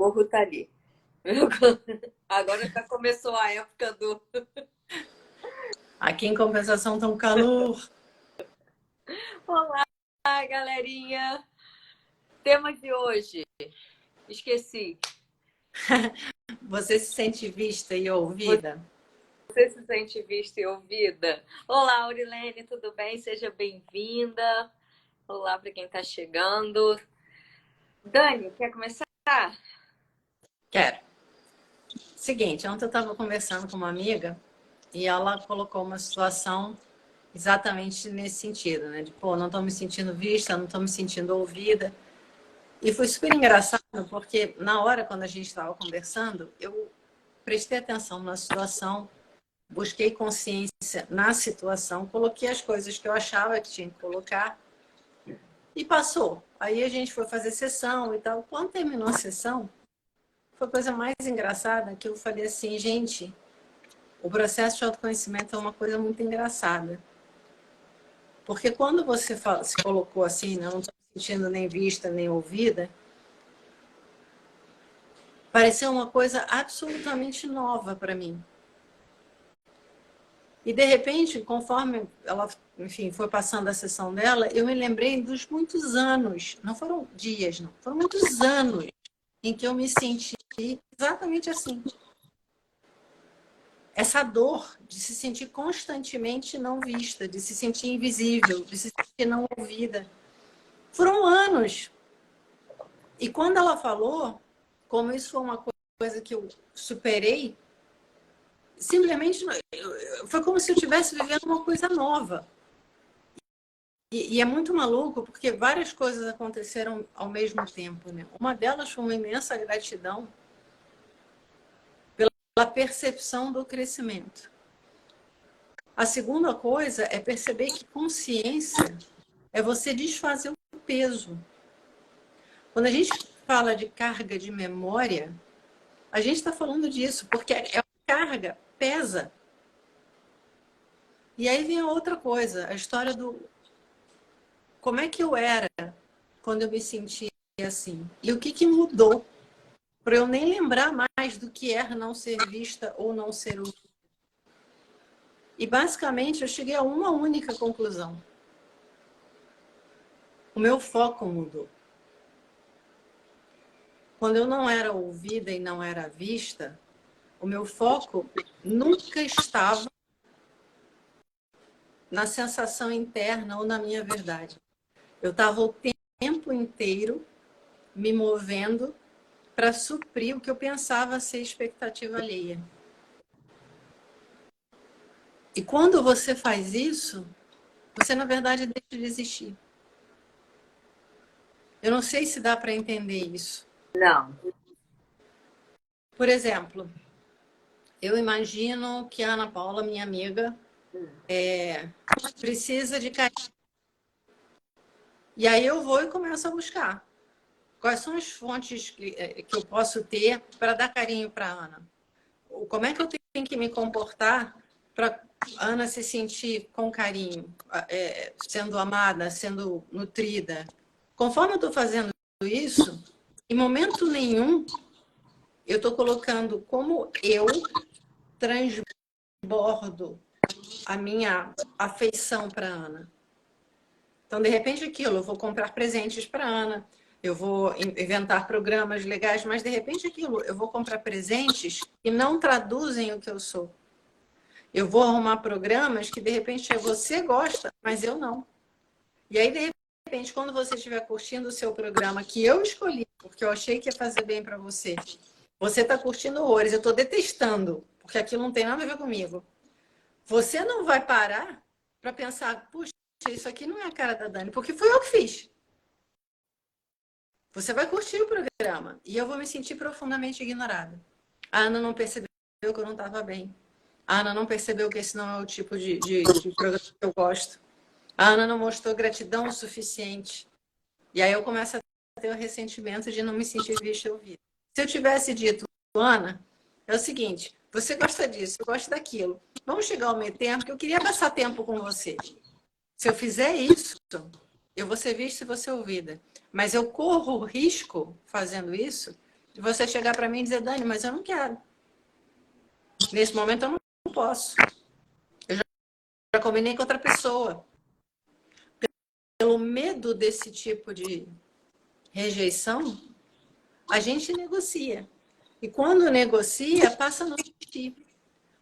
cachorro tá ali. Agora já começou a época do... Aqui, em compensação, tá um calor. Olá, galerinha! Tema de hoje. Esqueci. Você se sente vista e ouvida? Você se sente vista e ouvida? Olá, Aurilene, tudo bem? Seja bem-vinda. Olá para quem está chegando. Dani, quer começar? Quero. Seguinte, ontem eu estava conversando com uma amiga e ela colocou uma situação exatamente nesse sentido, né? De, pô, não estou me sentindo vista, não estou me sentindo ouvida. E foi super engraçado, porque na hora, quando a gente estava conversando, eu prestei atenção na situação, busquei consciência na situação, coloquei as coisas que eu achava que tinha que colocar e passou. Aí a gente foi fazer sessão e tal. Quando terminou a sessão, foi a coisa mais engraçada que eu falei assim, gente, o processo de autoconhecimento é uma coisa muito engraçada. Porque quando você se colocou assim, não estou me sentindo nem vista, nem ouvida, pareceu uma coisa absolutamente nova para mim. E, de repente, conforme ela, enfim, foi passando a sessão dela, eu me lembrei dos muitos anos, não foram dias, não, foram muitos anos em que eu me senti exatamente assim. Essa dor de se sentir constantemente não vista, de se sentir invisível, de se sentir não ouvida. Foram anos. E quando ela falou, como isso foi uma coisa que eu superei, simplesmente foi como se eu estivesse vivendo uma coisa nova. E é muito maluco, porque várias coisas aconteceram ao mesmo tempo, né? Uma delas foi uma imensa gratidão pela percepção do crescimento. A segunda coisa é perceber que consciência é você desfazer o peso. Quando a gente fala de carga de memória, a gente está falando disso, porque é uma carga, pesa. E aí vem a outra coisa, a história do como é que eu era quando eu me sentia assim. E o que mudou para eu nem lembrar mais do que é não ser vista ou não ser ouvida. E basicamente eu cheguei a uma única conclusão. O meu foco mudou. Quando eu não era ouvida e não era vista, o meu foco nunca estava na sensação interna ou na minha verdade. Eu estava o tempo inteiro me movendo para suprir o que eu pensava ser expectativa alheia. E quando você faz isso, você, na verdade, deixa de existir. Eu não sei se dá para entender isso. Não. Por exemplo, eu imagino que a Ana Paula, minha amiga, precisa de carinho. E aí eu vou e começo a buscar. Quais são as fontes que eu posso ter para dar carinho para a Ana? Como é que eu tenho que me comportar para a Ana se sentir com carinho, sendo amada, sendo nutrida? Conforme eu estou fazendo isso, em momento nenhum eu estou colocando como eu transbordo a minha afeição para a Ana. Então, de repente, aquilo, eu vou comprar presentes para a Ana, eu vou inventar programas legais, mas de repente aquilo, eu vou comprar presentes que não traduzem o que eu sou. Eu vou arrumar programas que de repente você gosta, mas eu não. E aí, de repente, quando você estiver curtindo o seu programa que eu escolhi, porque eu achei que ia fazer bem para você, você está curtindo horrores, eu estou detestando, porque aquilo não tem nada a ver comigo. Você não vai parar para pensar, puxa, isso aqui não é a cara da Dani, porque foi eu que fiz. Você vai curtir o programa e eu vou me sentir profundamente ignorada. A Ana não percebeu que eu não estava bem. A Ana não percebeu que esse não é o tipo de programa que eu gosto. A Ana não mostrou gratidão o suficiente. E aí eu começo a ter o ressentimento de não me sentir vista e ouvida. Se eu tivesse dito, Ana, é o seguinte, você gosta disso, eu gosto daquilo. Vamos chegar ao meio tempo, que eu queria passar tempo com você. Se eu fizer isso, eu vou ser vista e vou ser ouvida. Mas eu corro o risco, fazendo isso, de você chegar para mim e dizer, Dani, mas eu não quero. Nesse momento eu não posso. Eu já combinei com outra pessoa. Pelo medo desse tipo de rejeição, a gente negocia. E quando negocia, passa a não sentir.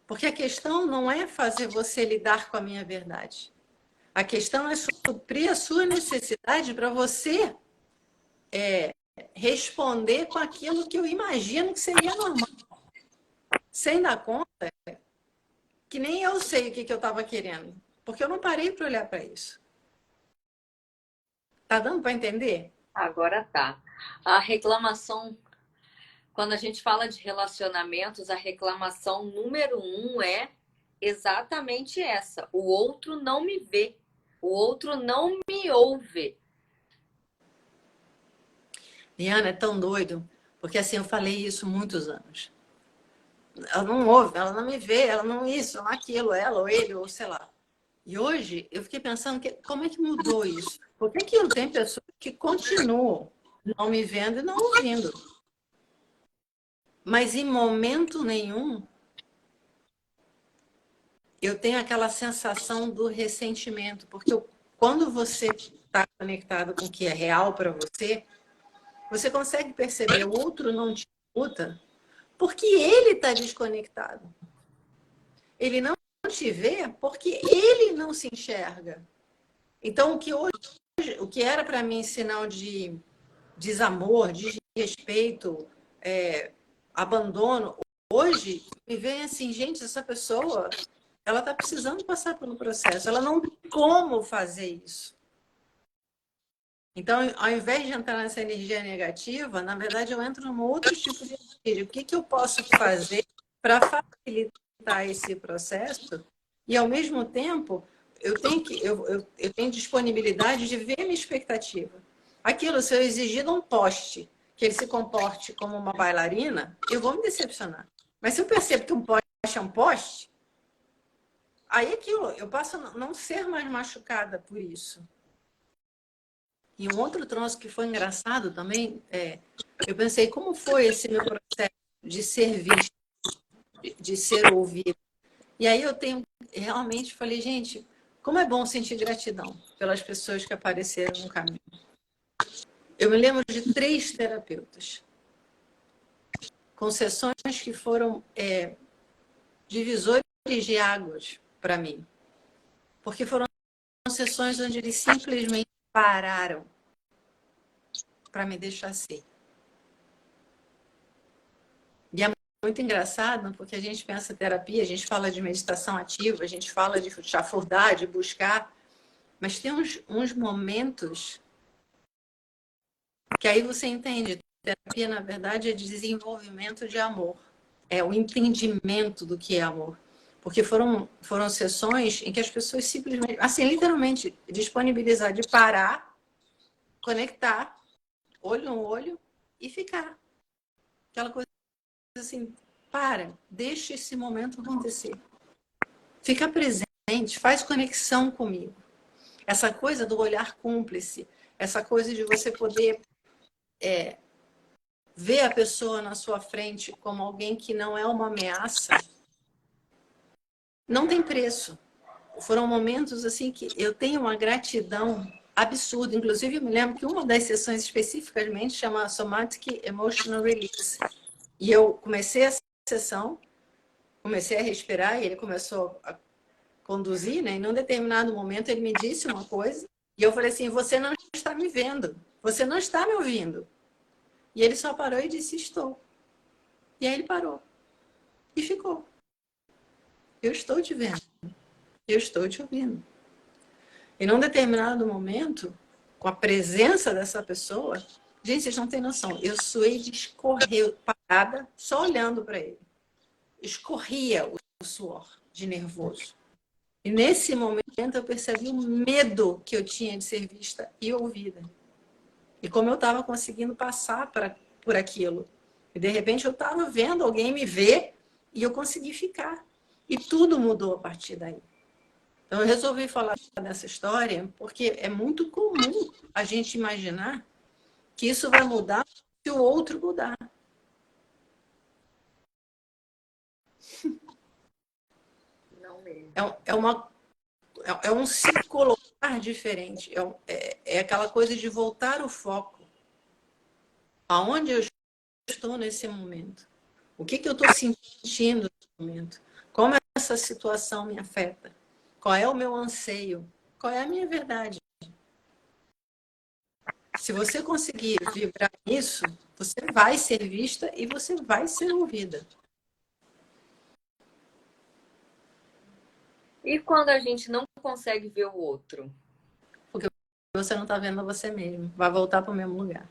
Porque a questão não é fazer você lidar com a minha verdade. A questão é suprir a sua necessidade para você responder com aquilo que eu imagino que seria normal. Sem dar conta que nem eu sei o que eu estava querendo. Porque eu não parei para olhar para isso. Tá dando para entender? Agora tá. A reclamação, quando a gente fala de relacionamentos, a reclamação número 1 é exatamente essa. O outro não me vê. O outro não me ouve. Liana, é tão doido. Porque assim, eu falei isso muitos anos. Ela não ouve, ela não me vê, ela não isso, não aquilo, ela ou ele, ou sei lá. E hoje eu fiquei pensando como é que mudou isso? Porque aquilo tem pessoas que continuam não me vendo e não ouvindo. Mas em momento nenhum eu tenho aquela sensação do ressentimento. Porque quando você está conectado com o que é real para você, você consegue perceber o outro não te escuta porque ele está desconectado. Ele não te vê porque ele não se enxerga. Então, o que era para mim sinal de desamor, desrespeito, abandono, hoje me vem assim, gente, essa pessoa, ela está precisando passar pelo processo, ela não tem como fazer isso. Então, ao invés de entrar nessa energia negativa, na verdade, eu entro num outro tipo de energia. O que eu posso fazer para facilitar esse processo? E, ao mesmo tempo, eu tenho disponibilidade de ver minha expectativa. Aquilo, se eu exigir de um poste que ele se comporte como uma bailarina, eu vou me decepcionar. Mas se eu percebo que um poste é um poste, aí aquilo, eu passo a não ser mais machucada por isso. E um outro troço que foi engraçado também, eu pensei, como foi esse meu processo de ser visto, de ser ouvido? E aí realmente falei, gente, como é bom sentir gratidão pelas pessoas que apareceram no caminho. Eu me lembro de 3 terapeutas, com sessões que foram divisores de águas para mim. Porque foram sessões onde eles simplesmente pararam para me deixar ser. E é muito engraçado, porque a gente pensa em terapia, a gente fala de meditação ativa, a gente fala de chafurdar, de buscar, mas tem uns momentos que aí você entende. Terapia, na verdade, é desenvolvimento de amor. É o entendimento do que é amor. Porque foram sessões em que as pessoas simplesmente, assim, literalmente, disponibilizar de parar, conectar, olho no olho e ficar. Aquela coisa assim, deixa esse momento acontecer. Fica presente, faz conexão comigo. Essa coisa do olhar cúmplice, essa coisa de você poder ver a pessoa na sua frente como alguém que não é uma ameaça, não tem preço. Foram momentos assim que eu tenho uma gratidão absurda. Inclusive, eu me lembro que uma das sessões especificamente chama Somatic Emotional Release. E eu comecei a sessão, comecei a respirar e ele começou a conduzir, né? E num determinado momento ele me disse uma coisa e eu falei assim, você não está me vendo, você não está me ouvindo. E ele só parou e disse, estou. E aí ele parou e ficou. Eu estou te vendo, eu estou te ouvindo. E num determinado momento, com a presença dessa pessoa, gente, vocês não têm noção, eu suei de escorrer parada, só olhando para ele. Escorria o suor de nervoso. E nesse momento eu percebi o medo que eu tinha de ser vista e ouvida. E como eu estava conseguindo passar por aquilo. E de repente eu estava vendo alguém me ver e eu consegui ficar. E tudo mudou a partir daí. Então eu resolvi falar dessa história porque é muito comum a gente imaginar que isso vai mudar se o outro mudar. É um se colocar diferente. É aquela coisa de voltar o foco. Aonde eu estou nesse momento? O que eu estou sentindo nesse momento? Como essa situação me afeta? Qual é o meu anseio? Qual é a minha verdade? Se você conseguir vibrar nisso, você vai ser vista e você vai ser ouvida. E quando a gente não consegue ver o outro? Porque você não está vendo você mesmo. Vai voltar para o mesmo lugar.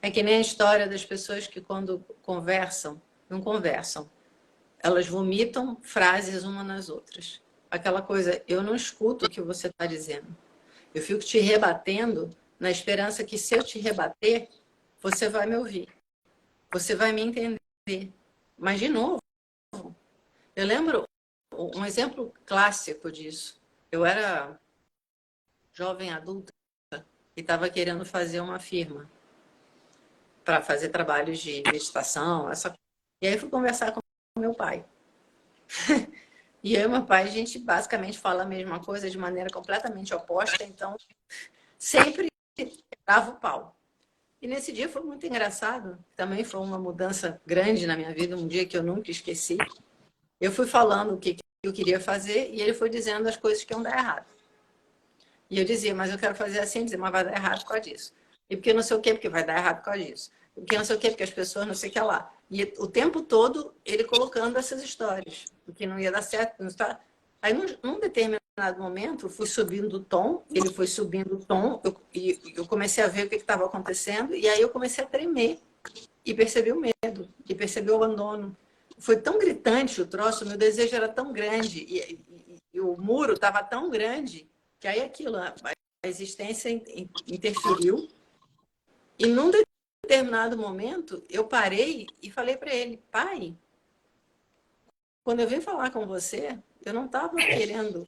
É que nem a história das pessoas que quando conversam, não conversam. Elas vomitam frases uma nas outras. Aquela coisa, eu não escuto o que você está dizendo. Eu fico te rebatendo na esperança que se eu te rebater, você vai me ouvir. Você vai me entender. Mas, de novo, eu lembro um exemplo clássico disso. Eu era jovem adulta e estava querendo fazer uma firma para fazer trabalhos de meditação, essa. E aí fui conversar com meu pai. E eu e meu pai, a gente basicamente fala a mesma coisa de maneira completamente oposta, então sempre dava o pau. E nesse dia foi muito engraçado, também foi uma mudança grande na minha vida, um dia que eu nunca esqueci. Eu fui falando o que eu queria fazer e ele foi dizendo as coisas que iam dar errado. E eu dizia, mas eu quero fazer assim, dizia, mas vai dar errado por causa disso. E porque não sei o quê, porque vai dar errado por causa disso. Porque não sei o quê, porque as pessoas não sei o que lá. E o tempo todo ele colocando essas histórias, porque não ia dar certo. Não está... Aí, num determinado momento, eu fui subindo o tom, ele foi subindo o tom, e eu comecei a ver o que estava acontecendo, e aí eu comecei a tremer. E percebi o medo, e percebi o abandono. Foi tão gritante o troço, meu desejo era tão grande, e o muro estava tão grande, que aí aquilo, a existência interferiu. E num determinado momento, eu parei e falei para ele, pai, quando eu vim falar com você, eu não estava querendo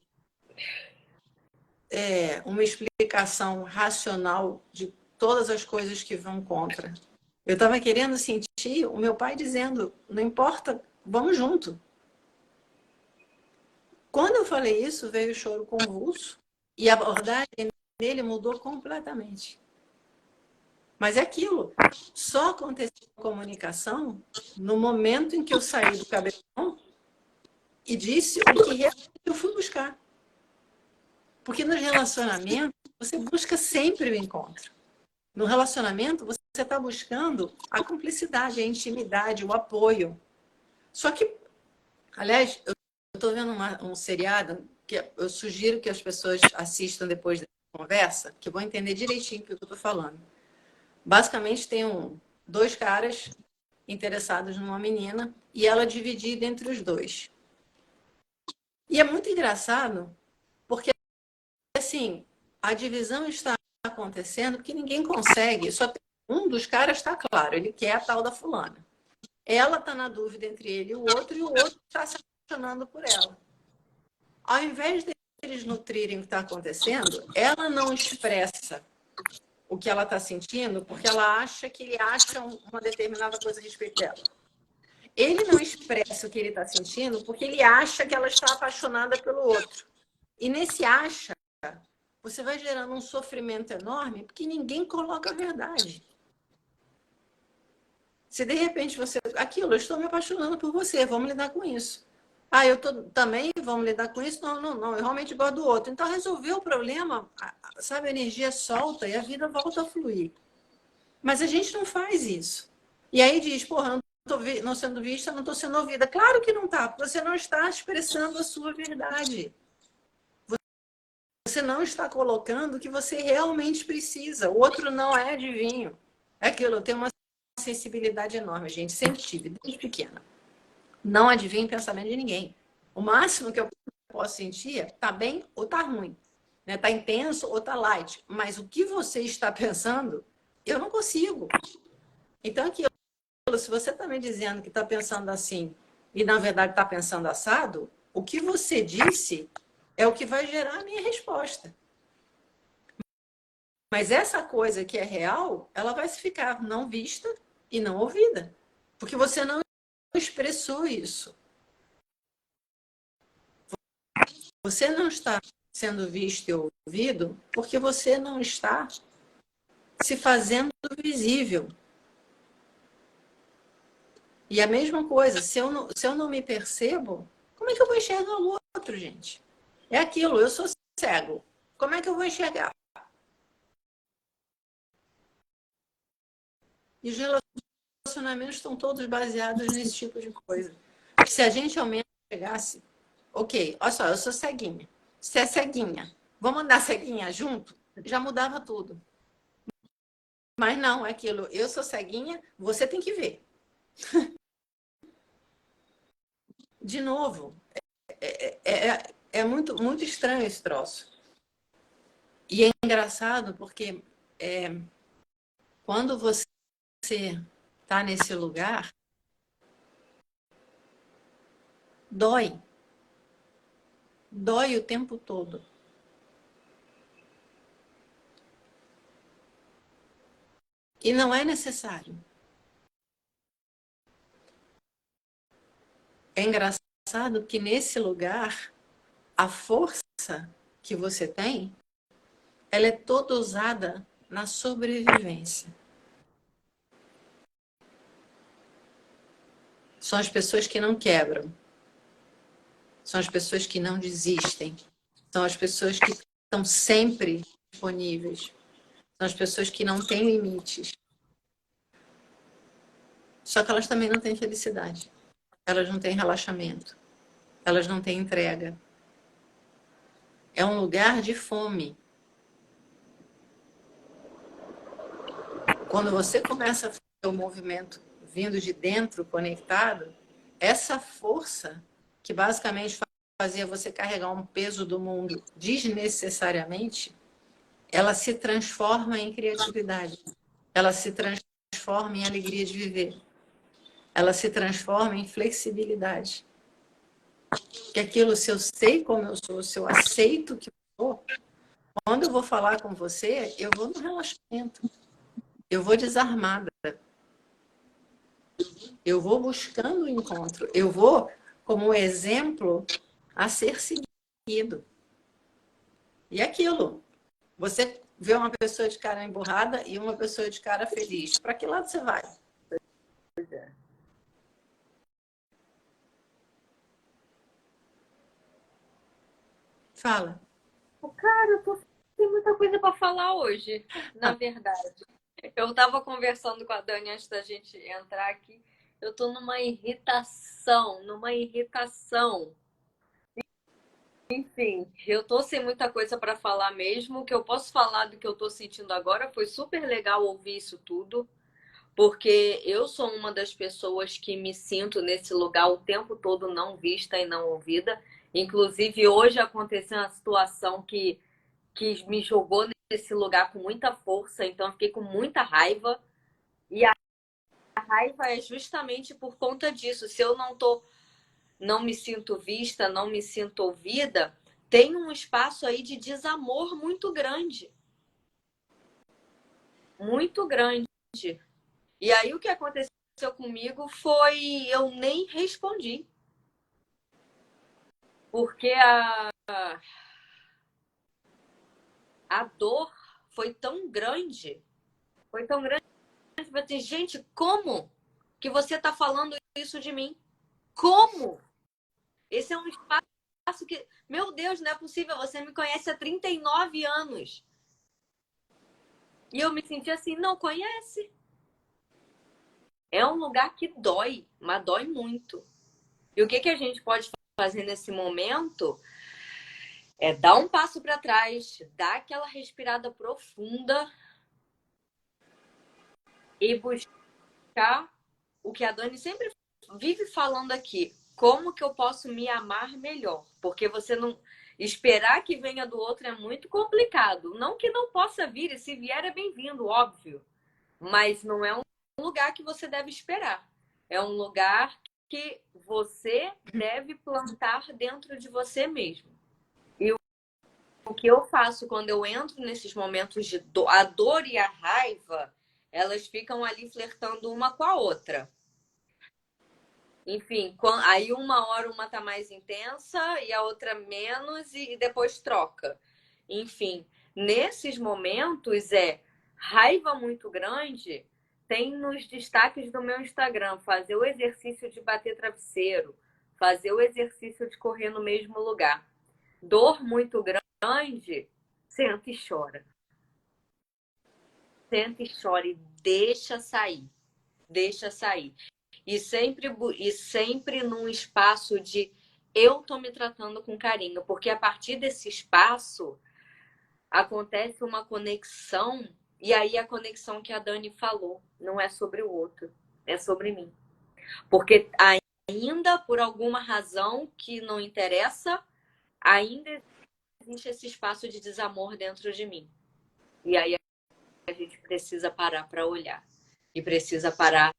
uma explicação racional de todas as coisas que vão contra. Eu estava querendo sentir o meu pai dizendo, não importa, vamos junto. Quando eu falei isso, veio o choro convulso e a abordagem dele mudou completamente. Mas é aquilo, só aconteceu a comunicação no momento em que eu saí do cabeção e disse o que realmente eu fui buscar. Porque no relacionamento, você busca sempre o encontro. No relacionamento, você está buscando a cumplicidade, a intimidade, o apoio. Só que, aliás, eu estou vendo um seriado que eu sugiro que as pessoas assistam depois da conversa, que vão entender direitinho o que eu estou falando. Basicamente, tem dois caras interessados numa menina e ela é dividida entre os dois. E é muito engraçado, porque, assim, a divisão está acontecendo porque ninguém consegue. Só tem um dos caras está claro, ele quer a tal da fulana. Ela está na dúvida entre ele e o outro está se apaixonando por ela. Ao invés deles nutrirem o que está acontecendo, ela não expressa o que ela está sentindo porque ela acha que ele acha uma determinada coisa a respeito dela. Ele não expressa o que ele está sentindo porque ele acha que ela está apaixonada pelo outro. E nesse acha, você vai gerando um sofrimento enorme porque ninguém coloca a verdade. Se de repente você... Aquilo, eu estou me apaixonando por você, vamos lidar com isso. Ah, eu tô, também, vamos lidar com isso? Não, eu realmente gosto do outro. Então, resolveu o problema, sabe, a energia solta e a vida volta a fluir. Mas a gente não faz isso. E aí diz, porra, não estou sendo vista, não estou sendo ouvida. Claro que não está, porque você não está expressando a sua verdade. Você não está colocando o que você realmente precisa. O outro não é adivinho. É aquilo, eu tenho uma sensibilidade enorme, gente. Sempre tive, desde pequena. Não adivinho o pensamento de ninguém. O máximo que eu posso sentir é tá bem ou tá ruim. Né? Tá intenso ou tá light. Mas o que você está pensando, eu não consigo. Então, aquilo, se você está me dizendo que está pensando assim e, na verdade, está pensando assado, o que você disse é o que vai gerar a minha resposta. Mas essa coisa que é real, ela vai ficar não vista e não ouvida. Porque você não expressou isso. Você não está sendo visto e ouvido porque você não está se fazendo visível. E a mesma coisa, se eu não me percebo, como é que eu vou enxergar o outro, gente? É aquilo, eu sou cego. Como é que eu vou enxergar? E os relacionamentos estão todos baseados nesse tipo de coisa. Se a gente ao menos chegasse, ok, olha só, eu sou ceguinha. Você é ceguinha. Vamos andar ceguinha junto? Já mudava tudo. Mas não, é aquilo, eu sou ceguinha, você tem que ver. De novo, é muito, muito estranho esse troço. E é engraçado porque quando você está nesse lugar, dói. Dói o tempo todo. E não é necessário. É engraçado que nesse lugar, a força que você tem, ela é toda usada na sobrevivência. São as pessoas que não quebram. São as pessoas que não desistem. São as pessoas que estão sempre disponíveis. São as pessoas que não têm limites. Só que elas também não têm felicidade. Elas não têm relaxamento. Elas não têm entrega. É um lugar de fome. Quando você começa a fazer o movimento vindo de dentro, conectado, essa força que basicamente fazia você carregar um peso do mundo desnecessariamente, ela se transforma em criatividade. Ela se transforma em alegria de viver. Ela se transforma em flexibilidade. Que aquilo, se eu sei como eu sou, se eu aceito que eu sou, quando eu vou falar com você, eu vou no relaxamento. Eu vou desarmada. Eu vou buscando o encontro. Eu vou como exemplo a ser seguido. E aquilo. Você vê uma pessoa de cara emburrada e uma pessoa de cara feliz. Para que lado você vai? Fala. Cara, eu tô sem muita coisa para falar hoje, na verdade. Eu estava conversando com a Dani antes da gente entrar aqui. Eu tô numa irritação, numa irritação. Enfim, eu tô sem muita coisa para falar mesmo. O que eu posso falar do que eu tô sentindo agora foi super legal ouvir isso tudo, porque eu sou uma das pessoas que me sinto nesse lugar o tempo todo não vista e não ouvida. Inclusive, hoje aconteceu uma situação que me jogou nesse lugar com muita força, então eu fiquei com muita raiva. E a raiva é justamente por conta disso. Se eu não me sinto vista, não me sinto ouvida, tem um espaço aí de desamor muito grande. Muito grande. E aí o que aconteceu comigo foi eu nem respondi. Porque a dor foi tão grande, eu falei, gente, como que você está falando isso de mim? Como? Esse é um espaço que, meu Deus, não é possível, você me conhece há 39 anos. E eu me senti assim, não conhece. É um lugar que dói, mas dói muito. E o que que a gente pode fazer nesse momento é dar um passo para trás, dar aquela respirada profunda e buscar o que a Dani sempre vive falando aqui. Como que eu posso me amar melhor? Porque você não esperar que venha do outro é muito complicado. Não que não possa vir, e se vier é bem-vindo, óbvio. Mas não é um lugar que você deve esperar. É um lugar que você deve plantar dentro de você mesmo. E o que eu faço quando eu entro nesses momentos de dor, a dor e a raiva, elas ficam ali flertando uma com a outra. Enfim, aí uma hora uma tá mais intensa e a outra menos e depois troca. Enfim, nesses momentos raiva muito grande. Tem nos destaques do meu Instagram fazer o exercício de bater travesseiro, fazer o exercício de correr no mesmo lugar. Dor muito grande, senta e chora. Senta e chora e deixa sair. Deixa sair. E sempre num espaço de eu tô me tratando com carinho, porque a partir desse espaço acontece uma conexão, e aí a conexão que a Dani falou, não é sobre o outro, é sobre mim. Porque ainda por alguma razão que não interessa, ainda existe esse espaço de desamor dentro de mim. E aí a gente precisa parar para olhar. E precisa parar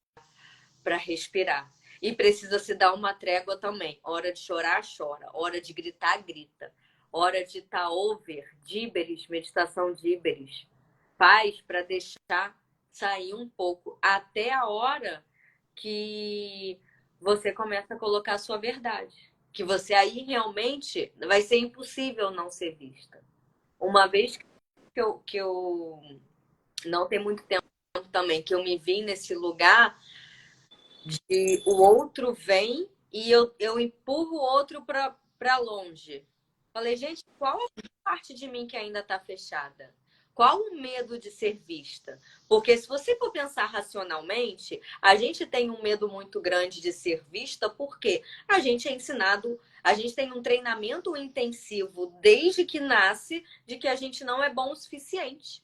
para respirar. E precisa se dar uma trégua também. Hora de chorar, chora. Hora de gritar, grita. Hora de estar over, díberes, meditação díberes. Faz para deixar sair um pouco. Até a hora que você começa a colocar a sua verdade. Que você aí realmente vai ser impossível não ser vista. Uma vez que eu não tem muito tempo também, que eu me vi nesse lugar de o outro vem e eu empurro o outro para longe. Falei, gente, qual a parte de mim que ainda está fechada? Qual o medo de ser vista? Porque se você for pensar racionalmente, a gente tem um medo muito grande de ser vista, porque a gente é ensinado, a gente tem um treinamento intensivo desde que nasce de que a gente não é bom o suficiente.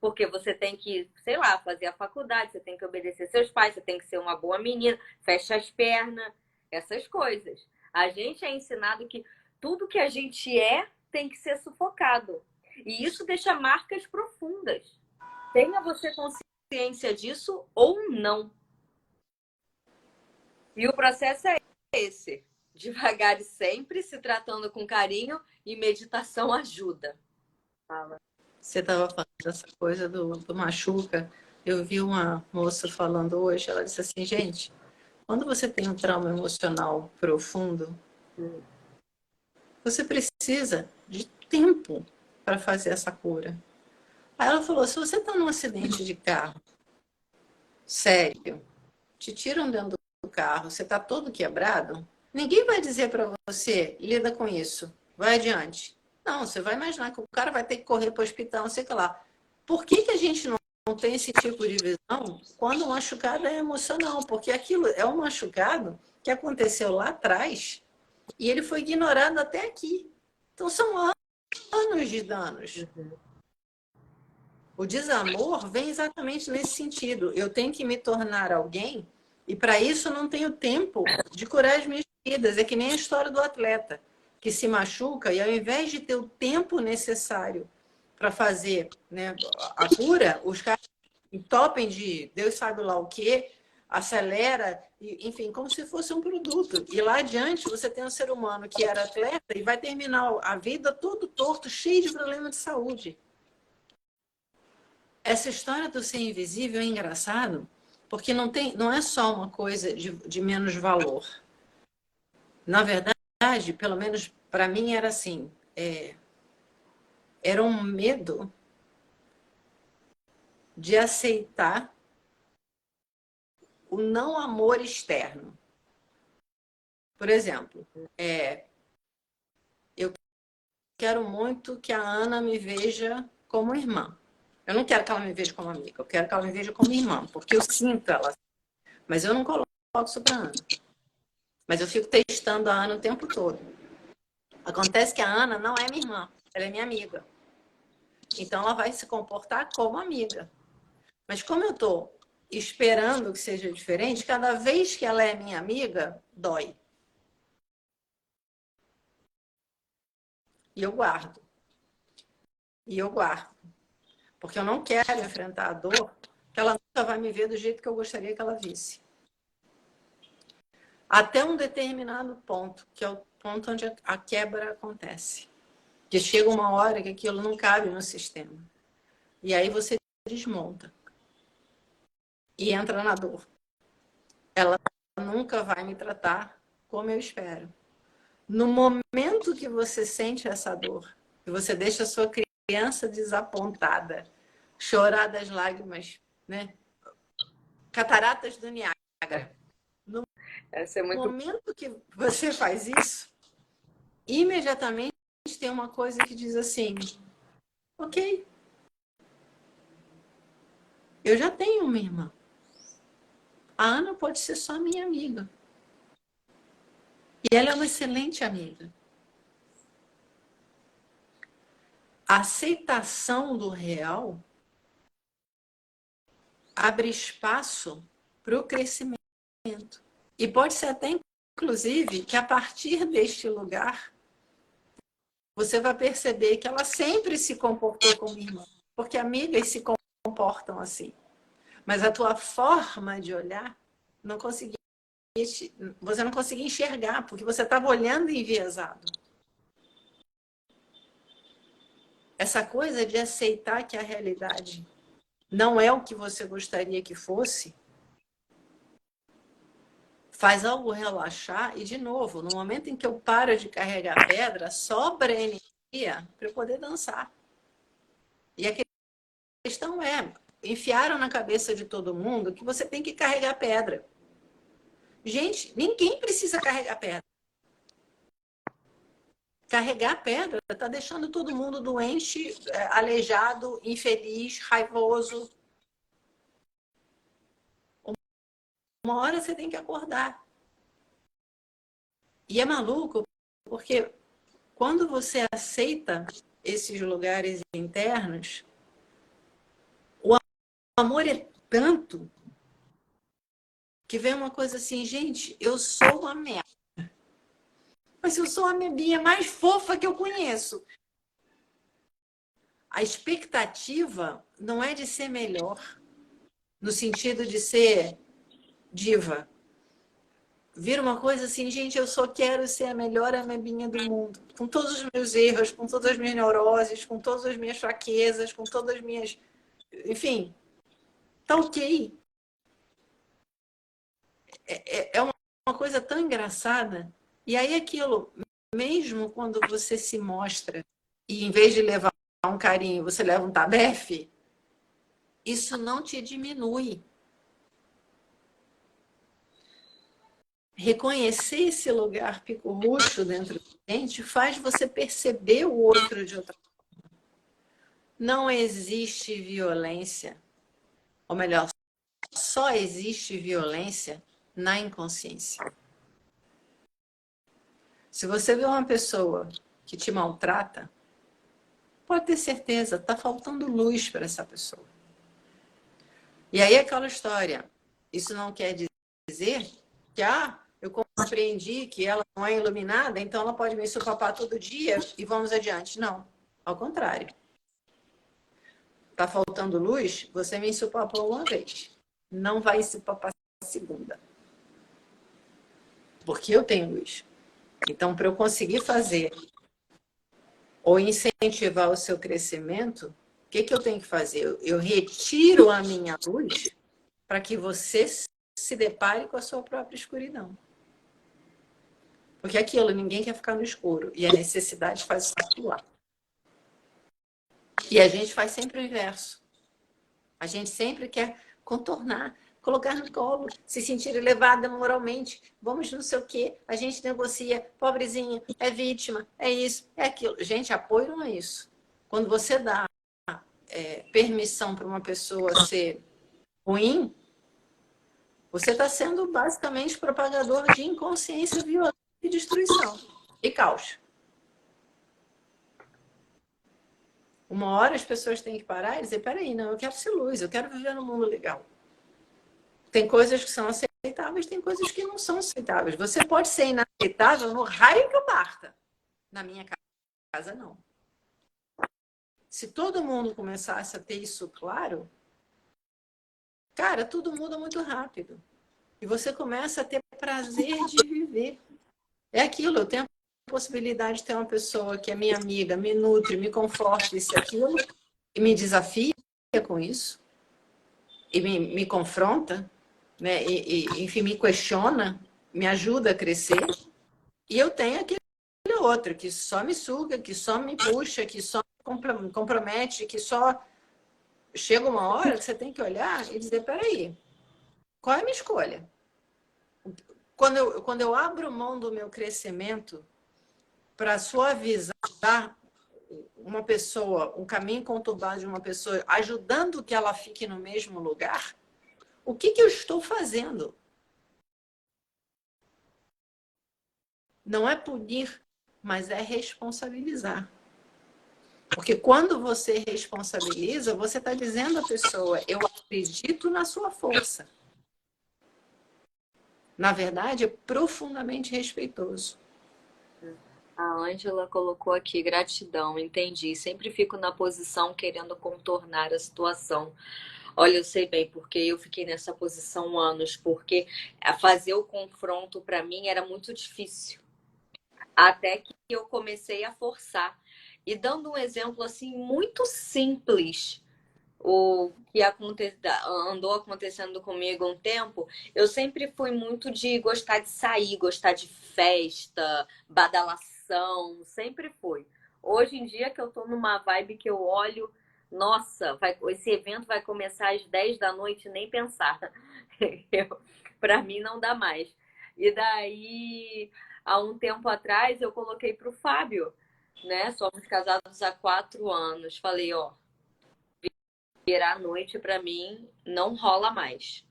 Porque você tem que, sei lá, fazer a faculdade, você tem que obedecer seus pais, você tem que ser uma boa menina, fecha as pernas, essas coisas. A gente é ensinado que tudo que a gente tem que ser sufocado. E isso deixa marcas profundas. Tenha você consciência disso ou não. E o processo é esse. Devagar e sempre, se tratando com carinho, e meditação ajuda. Fala. Você estava falando dessa coisa do machuca. Eu vi uma moça falando hoje, ela disse assim, gente, quando você tem um trauma emocional profundo, você precisa de tempo para fazer essa cura. Aí ela falou, se você está num acidente de carro, sério, te tiram dentro do carro, você está todo quebrado, ninguém vai dizer para você, lida com isso, vai adiante. Não, você vai imaginar que o cara vai ter que correr para o hospital, não sei o que lá. Por que a gente não tem esse tipo de visão quando o machucado é emocional? Porque aquilo é um machucado que aconteceu lá atrás e ele foi ignorado até aqui. Então são anos de danos. O desamor vem exatamente nesse sentido. Eu tenho que me tornar alguém e para isso eu não tenho tempo de curar as minhas feridas. É que nem a história do atleta que se machuca e ao invés de ter o tempo necessário para fazer, né, a cura, os caras entopem de Deus sabe lá o que, acelera, enfim, como se fosse um produto. E lá adiante você tem um ser humano que era atleta e vai terminar a vida todo torto, cheio de problemas de saúde. Essa história do ser invisível é engraçado, porque não é só uma coisa de menos valor. Na verdade, pelo menos para mim era assim, era um medo de aceitar o não amor externo. Por exemplo, eu quero muito que a Ana me veja como irmã. Eu não quero que ela me veja como amiga, eu quero que ela me veja como irmã, porque eu sinto ela. Mas eu não coloco isso para a Ana. Mas eu fico testando a Ana o tempo todo. Acontece que a Ana não é minha irmã, ela é minha amiga. Então ela vai se comportar como amiga. Mas como eu estou esperando que seja diferente, cada vez que ela é minha amiga, dói. E eu guardo. E eu guardo. Porque eu não quero enfrentar a dor, que ela nunca vai me ver do jeito que eu gostaria que ela visse. Até um determinado ponto, que é o ponto onde a quebra acontece. Que chega uma hora que aquilo não cabe no sistema. E aí você desmonta. E entra na dor. Ela nunca vai me tratar como eu espero. No momento que você sente essa dor, que você deixa a sua criança desapontada, chorar das lágrimas, né? Cataratas do Niágara. No Essa é muito... momento que você faz isso, imediatamente tem uma coisa que diz assim: ok, eu já tenho uma irmã. A Ana pode ser só minha amiga. E ela é uma excelente amiga. A aceitação do real abre espaço para o crescimento. E pode ser até, inclusive, que a partir deste lugar, você vai perceber que ela sempre se comportou como irmã. Porque amigas se comportam assim. Mas a tua forma de olhar, você não conseguia enxergar, porque você estava olhando enviesado. Essa coisa de aceitar que a realidade não é o que você gostaria que fosse, faz algo relaxar. E, de novo, no momento em que eu paro de carregar pedra, sobra energia para eu poder dançar. E a questão é, enfiaram na cabeça de todo mundo que você tem que carregar pedra. Gente, ninguém precisa carregar pedra. Carregar pedra está deixando todo mundo doente, aleijado, infeliz, raivoso. Uma hora você tem que acordar. E é maluco, porque quando você aceita esses lugares internos, o amor é tanto que vem uma coisa assim: gente, eu sou uma merda. Mas eu sou a mebinha mais fofa que eu conheço. A expectativa não é de ser melhor, no sentido de ser diva. Vira uma coisa assim: gente, eu só quero ser a melhor amebinha do mundo. Com todos os meus erros, com todas as minhas neuroses, com todas as minhas fraquezas, com todas as minhas... Enfim, tá ok. É uma coisa tão engraçada. E aí aquilo, mesmo quando você se mostra, e em vez de levar um carinho, você leva um tabefe, isso não te diminui. Reconhecer esse lugar pico-ruxo dentro da gente faz você perceber o outro de outra forma. Não existe violência, ou melhor, só existe violência na inconsciência. Se você vê uma pessoa que te maltrata, pode ter certeza, está faltando luz para essa pessoa. E aí aquela história, isso não quer dizer que eu compreendi que ela não é iluminada, então ela pode me supapar todo dia e vamos adiante. Não, ao contrário. Está faltando luz, você me supapou uma vez. Não vai supapar a segunda. Porque eu tenho luz. Então, para eu conseguir fazer ou incentivar o seu crescimento, o que eu tenho que fazer? Eu retiro a minha luz para que você se depare com a sua própria escuridão. Porque aquilo, ninguém quer ficar no escuro. E a necessidade faz isso atuar. E a gente faz sempre o inverso. A gente sempre quer contornar, colocar no colo, se sentir elevada moralmente. Vamos não sei o quê, a gente negocia, pobrezinha, é vítima, é isso, é aquilo. Gente, apoio não é isso. Quando você dá permissão para uma pessoa ser ruim, você está sendo basicamente propagador de inconsciência, violência e destruição. E caos. Uma hora as pessoas têm que parar e dizer: peraí, não, eu quero ser luz, eu quero viver num mundo legal. Tem coisas que são aceitáveis, tem coisas que não são aceitáveis. Você pode ser inaceitável no raio que eu parta. Na minha casa, não. Se todo mundo começasse a ter isso claro, cara, tudo muda muito rápido. E você começa a ter prazer de viver. É aquilo, eu tenho a possibilidade de ter uma pessoa que é minha amiga, me nutre, me conforta, isso e aquilo, e me desafia com isso, e me confronta. né? Enfim, me questiona, me ajuda a crescer. E eu tenho aquele outro que só me suga, que só me puxa, que só me compromete, que só... Chega uma hora que você tem que olhar e dizer, peraí, qual é a minha escolha? Quando eu abro mão do meu crescimento para suavizar uma pessoa, um caminho conturbado de uma pessoa, ajudando que ela fique no mesmo lugar, o que eu estou fazendo? Não é punir, mas é responsabilizar. Porque quando você responsabiliza, você está dizendo à pessoa, eu acredito na sua força. Na verdade, é profundamente respeitoso. A Ângela colocou aqui, gratidão, entendi. Sempre fico na posição querendo contornar a situação. Olha, eu sei bem porque eu fiquei nessa posição anos, porque fazer o confronto para mim era muito difícil. Até que eu comecei a forçar. E dando um exemplo assim muito simples, o que andou acontecendo comigo há um tempo, eu sempre fui muito de gostar de sair, gostar de festa, badalação, sempre fui. Hoje em dia que eu tô numa vibe que eu olho, nossa, esse evento vai começar às 10 da noite, nem pensar. Para mim não dá mais. E daí, há um tempo atrás, eu coloquei para o Fábio, né? Somos casados há 4 anos. Falei, ó, virar à noite para mim não rola mais.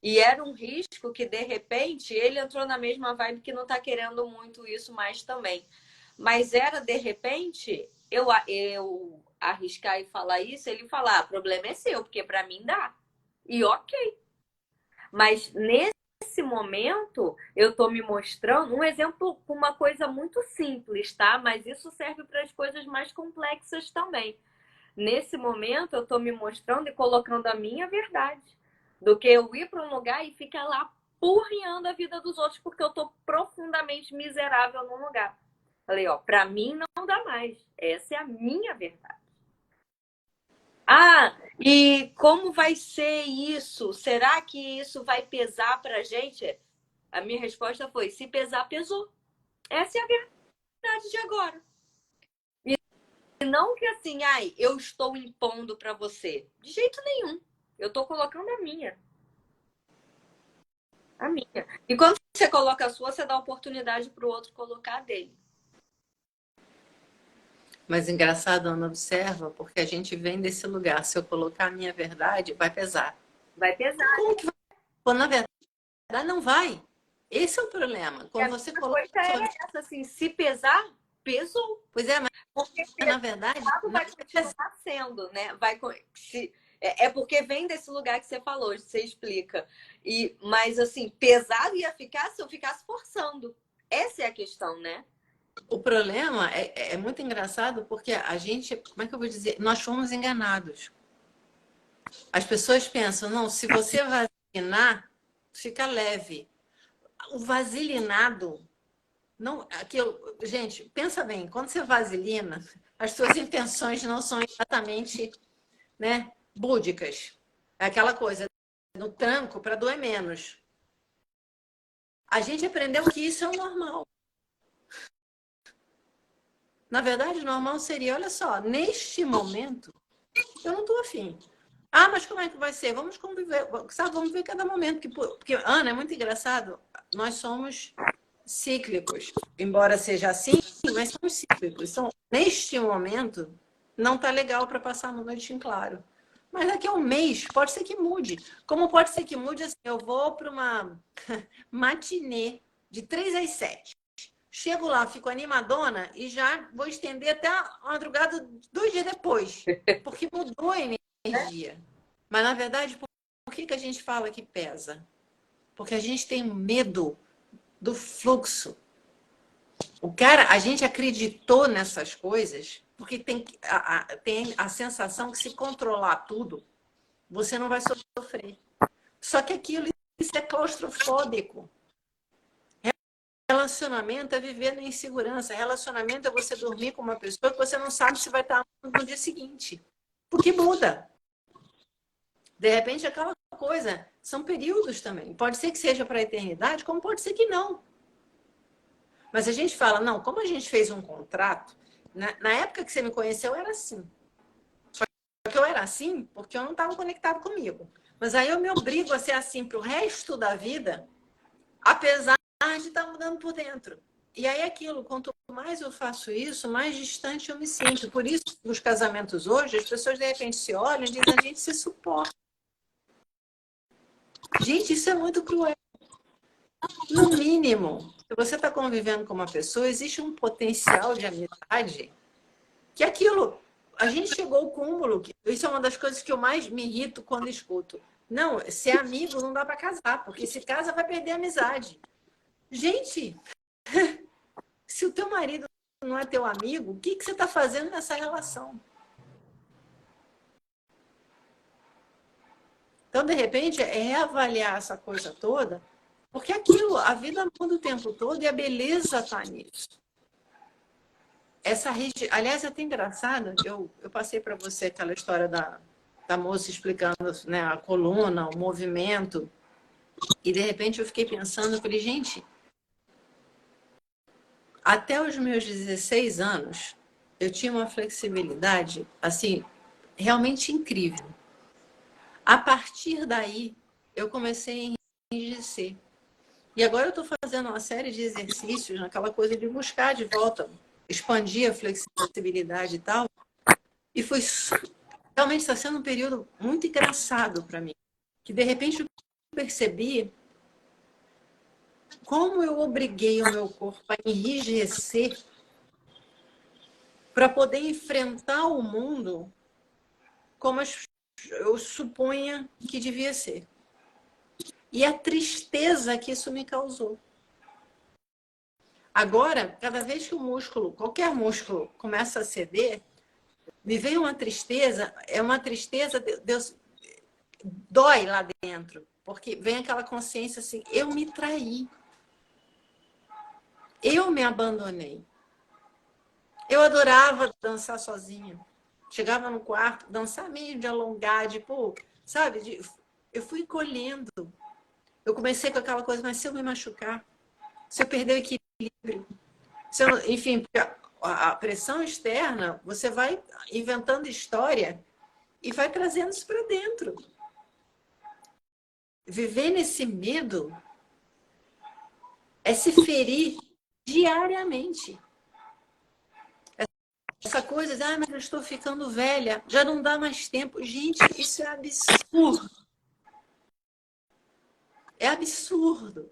E era um risco que, de repente, ele entrou na mesma vibe que não tá querendo muito isso mais também. Mas era, de repente, eu arriscar e falar isso, ele falar, problema é seu, porque para mim dá. E ok. Mas nesse momento, eu tô me mostrando um exemplo com uma coisa muito simples, tá? Mas isso serve para as coisas mais complexas também. Nesse momento, eu estou me mostrando e colocando a minha verdade, do que eu ir para um lugar e ficar lá porreando a vida dos outros, porque eu estou profundamente miserável num lugar. Falei, ó, para mim não dá mais. Essa é a minha verdade. Ah, e como vai ser isso? Será que isso vai pesar para a gente? A minha resposta foi: se pesar, pesou. Essa é a verdade de agora. E não que assim, ai, eu estou impondo para você. De jeito nenhum. Eu estou colocando a minha. A minha. E quando você coloca a sua, você dá oportunidade para o outro colocar a dele. Mas engraçado, Ana, observa, porque a gente vem desse lugar. Se eu colocar a minha verdade, vai pesar. Vai pesar. Como que vai? Pô, na verdade, não vai. Esse é o problema. E a Quando você minha coloca coisa a sua... era essa, assim, se pesar, pesou. Pois é, mas Porque na verdade, pesado não vai pesa. continuar sendo, né? É porque vem desse lugar que você falou, você explica. Mas assim, pesado ia ficar se eu ficasse forçando. Essa é a questão, né? O problema é muito engraçado porque a gente, como é que eu vou dizer? Nós fomos enganados. As pessoas pensam, não, se você vacinar, fica leve. O vasilinado, não, aquilo, gente, pensa bem, quando você vaselina, as suas intenções não são exatamente, né, búdicas. É aquela coisa, no tranco para doer menos. A gente aprendeu que isso é o normal. Na verdade, o normal seria, olha só, neste momento, eu não estou afim. Ah, mas como é que vai ser? Vamos conviver, sabe? Vamos ver cada momento. Porque, Ana, é muito engraçado. Nós somos cíclicos. Embora seja assim, mas somos cíclicos. Então, neste momento, não está legal para passar uma noite em claro. Mas daqui a um mês, pode ser que mude. Como pode ser que mude, assim, eu vou para uma matinê de 3 às 7. Chego lá, fico animadona e já vou estender até a madrugada 2 dias depois. Porque mudou a energia. Mas, na verdade, por que a gente fala que pesa? Porque a gente tem medo do fluxo. A gente acreditou nessas coisas porque tem a sensação que se controlar tudo, você não vai sofrer. Só que isso é claustrofóbico. Relacionamento é viver na insegurança. Relacionamento é você dormir com uma pessoa que você não sabe se vai estar no dia seguinte. Porque muda. De repente, aquela coisa, são períodos também. Pode ser que seja para a eternidade, como pode ser que não. Mas a gente fala, não, como a gente fez um contrato, na época que você me conheceu, era assim. Só que eu era assim porque eu não estava conectado comigo. Mas aí eu me obrigo a ser assim para o resto da vida, apesar de estar mudando por dentro. E aí aquilo, quanto mais eu faço isso, mais distante eu me sinto. Por isso, nos casamentos hoje, as pessoas de repente se olham e dizem, a gente se suporta. Gente, isso é muito cruel. No mínimo, se você está convivendo com uma pessoa, existe um potencial de amizade que aquilo, a gente chegou ao cúmulo. Isso é uma das coisas que eu mais me irrito quando escuto. Não, ser amigo não dá para casar, porque se casa vai perder a amizade. Gente, se o teu marido não é teu amigo, o que você está fazendo nessa relação? Então, de repente, é reavaliar essa coisa toda, porque aquilo, a vida muda o tempo todo e a beleza está nisso. Aliás, é até engraçado, eu passei para você aquela história da moça explicando, né, a coluna, o movimento, e de repente eu fiquei pensando, eu falei, gente, até os meus 16 anos, eu tinha uma flexibilidade, assim, realmente incrível. A partir daí, eu comecei a enrijecer. E agora eu estou fazendo uma série de exercícios, naquela coisa de buscar de volta, expandir a flexibilidade e tal. E foi realmente está sendo um período muito engraçado para mim. Que de repente eu percebi como eu obriguei o meu corpo a enrijecer para poder enfrentar o mundo como eu supunha que devia ser. E a tristeza que isso me causou. Agora, cada vez que o músculo, qualquer músculo, começa a ceder, me vem uma tristeza, é uma tristeza, Deus dói lá dentro, porque vem aquela consciência assim, eu me traí, eu me abandonei. Eu adorava dançar sozinha. Chegava no quarto, dançar meio de alongar, de, pô, sabe? Eu fui encolhendo. Eu comecei com aquela coisa, mas se eu me machucar, se eu perder o equilíbrio, se eu, enfim, porque a pressão externa, você vai inventando história e vai trazendo isso para dentro. Viver nesse medo é se ferir diariamente. Essa coisa de, mas eu estou ficando velha, já não dá mais tempo. Gente, isso é absurdo. É absurdo.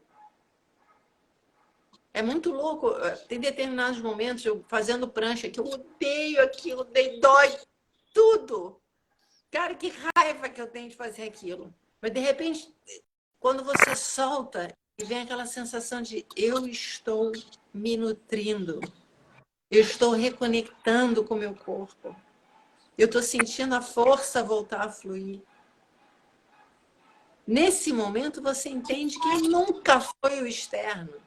É muito louco. Tem determinados momentos, eu fazendo prancha, que eu odeio aquilo, dói tudo. Cara, que raiva que eu tenho de fazer aquilo. Mas, de repente, quando você solta e vem aquela sensação de eu estou me nutrindo, eu estou reconectando com o meu corpo, eu estou sentindo a força voltar a fluir. Nesse momento, você entende que nunca foi o externo.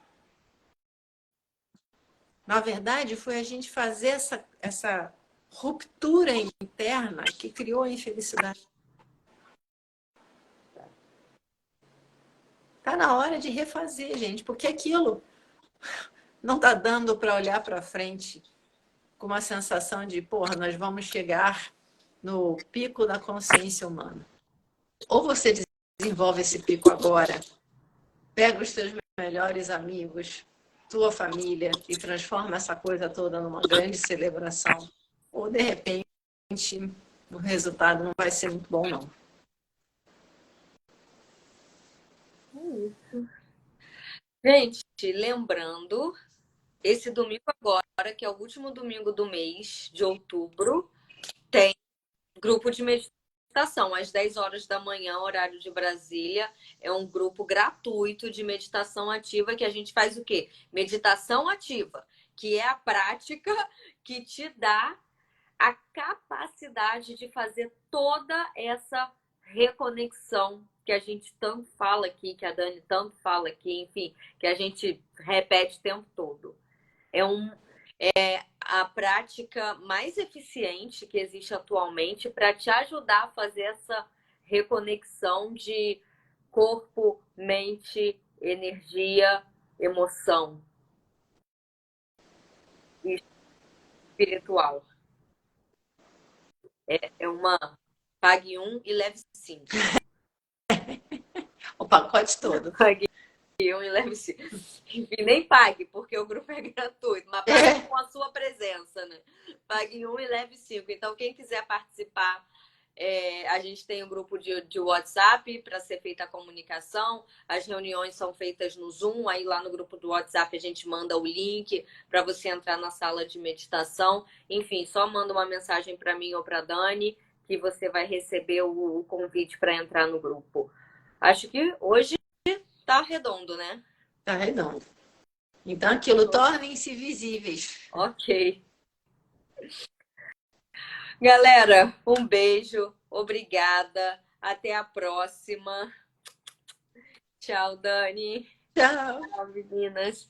Na verdade, foi a gente fazer essa ruptura interna que criou a infelicidade. Está na hora de refazer, gente, porque aquilo não está dando para olhar para frente com uma sensação de, porra, nós vamos chegar no pico da consciência humana. Ou você desenvolve esse pico agora, pega os seus melhores amigos, tua família e transforma essa coisa toda numa grande celebração. Ou, de repente, o resultado não vai ser muito bom, não. Gente, lembrando, esse domingo agora, que é o último domingo do mês de outubro, tem grupo de meditação, às 10 horas da manhã, horário de Brasília. É um grupo gratuito de meditação ativa que a gente faz o quê? Meditação ativa, que é a prática que te dá a capacidade de fazer toda essa reconexão que a gente tanto fala aqui, que a Dani tanto fala aqui, enfim, que a gente repete o tempo todo. É a prática mais eficiente que existe atualmente para te ajudar a fazer essa reconexão de corpo, mente, energia, emoção e espiritual. É uma pague 1 e leve 5. O pacote todo. Pague 1 e leve 5. Enfim, nem pague, porque o grupo é gratuito, mas pague com a sua presença, né? Pague 1 e leve 5. Então, quem quiser participar, a gente tem um grupo de WhatsApp para ser feita a comunicação. As reuniões são feitas no Zoom. Aí lá no grupo do WhatsApp a gente manda o link para você entrar na sala de meditação. Enfim, só manda uma mensagem para mim ou para Dani que você vai receber o convite para entrar no grupo. Acho que hoje tá redondo, né? Tá redondo. Então, aquilo, tornem-se visíveis. Ok. Galera, um beijo. Obrigada. Até a próxima. Tchau, Dani. Tchau. Tchau, meninas.